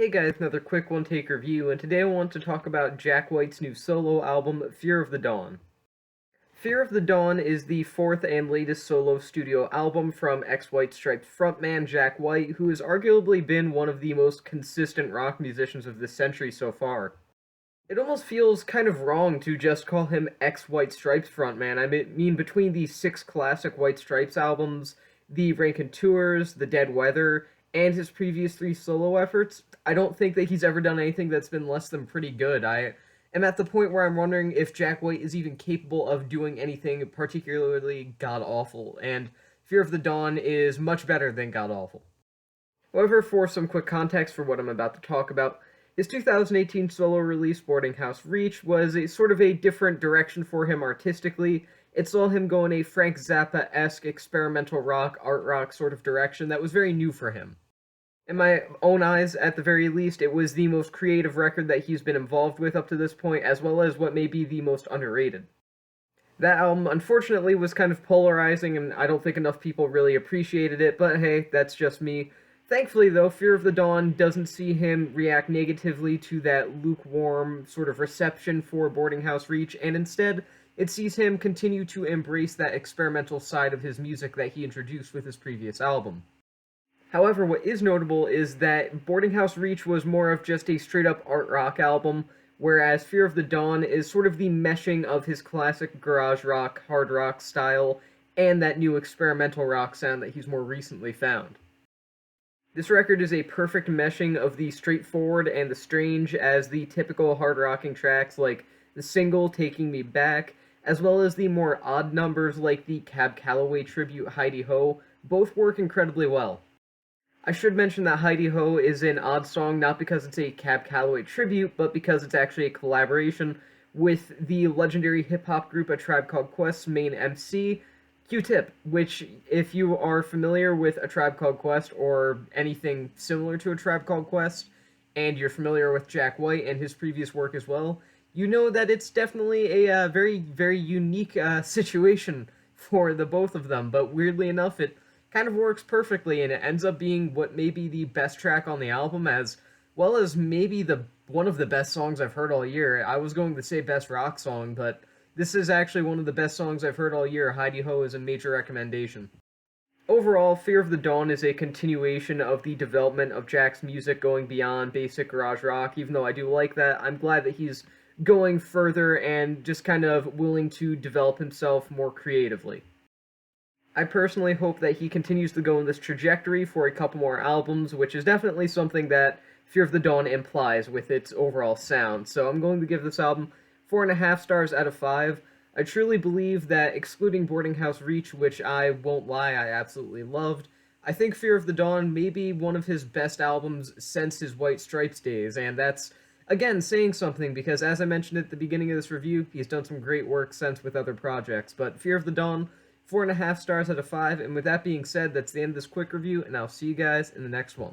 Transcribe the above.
Hey guys, another quick one-take review, and today I want to talk about Jack White's new solo album, Fear of the Dawn. Fear of the Dawn is the fourth and latest solo studio album from ex-White Stripes frontman Jack White, who has arguably been one of the most consistent rock musicians of this century so far. It almost feels kind of wrong to just call him ex-White Stripes frontman. I mean, between the six classic White Stripes albums, the Rankin Tours, the Dead Weather, and his previous three solo efforts, I don't think that he's ever done anything that's been less than pretty good. I am at the point where I'm wondering if Jack White is even capable of doing anything particularly god-awful, and Fear of the Dawn is much better than god-awful. However, for some quick context for what I'm about to talk about, his 2018 solo release, Boarding House Reach, was a sort of a different direction for him artistically. It saw him go in a Frank Zappa-esque experimental rock, art rock sort of direction that was very new for him. In my own eyes, at the very least, it was the most creative record that he's been involved with up to this point, as well as what may be the most underrated. That album, unfortunately, was kind of polarizing, and I don't think enough people really appreciated it, but hey, that's just me. Thankfully, though, Fear of the Dawn doesn't see him react negatively to that lukewarm sort of reception for Boarding House Reach, and instead, it sees him continue to embrace that experimental side of his music that he introduced with his previous album. However, what is notable is that Boarding House Reach was more of just a straight-up art rock album, whereas Fear of the Dawn is sort of the meshing of his classic garage rock, hard rock style, and that new experimental rock sound that he's more recently found. This record is a perfect meshing of the straightforward and the strange as the typical hard rocking tracks like the single Taking Me Back, as well as the more odd numbers like the Cab Calloway tribute Heidi Ho, both work incredibly well. I should mention that Heidi Ho is an odd song not because it's a Cab Calloway tribute, but because it's actually a collaboration with the legendary hip-hop group A Tribe Called Quest's main MC, Q-Tip, which, if you are familiar with A Tribe Called Quest or anything similar to A Tribe Called Quest, and you're familiar with Jack White and his previous work as well, you know that it's definitely a very, very unique situation for the both of them, but weirdly enough, it kind of works perfectly, and it ends up being what may be the best track on the album, as well as maybe the one of the best songs I've heard all year. I was going to say best rock song, but this is actually one of the best songs I've heard all year. Heidi Ho is a major recommendation. Overall, Fear of the Dawn is a continuation of the development of Jack's music going beyond basic garage rock. Even though I do like that, I'm glad that he's going further and just kind of willing to develop himself more creatively. I personally hope that he continues to go in this trajectory for a couple more albums, which is definitely something that Fear of the Dawn implies with its overall sound. So I'm going to give this album 4.5 stars out of 5. I truly believe that, excluding Boarding House Reach, which I won't lie, I absolutely loved, I think Fear of the Dawn may be one of his best albums since his White Stripes days, and that's, again, saying something, because as I mentioned at the beginning of this review, he's done some great work since with other projects, but Fear of the Dawn, 4.5 stars out of 5, and with that being said, that's the end of this quick review, and I'll see you guys in the next one.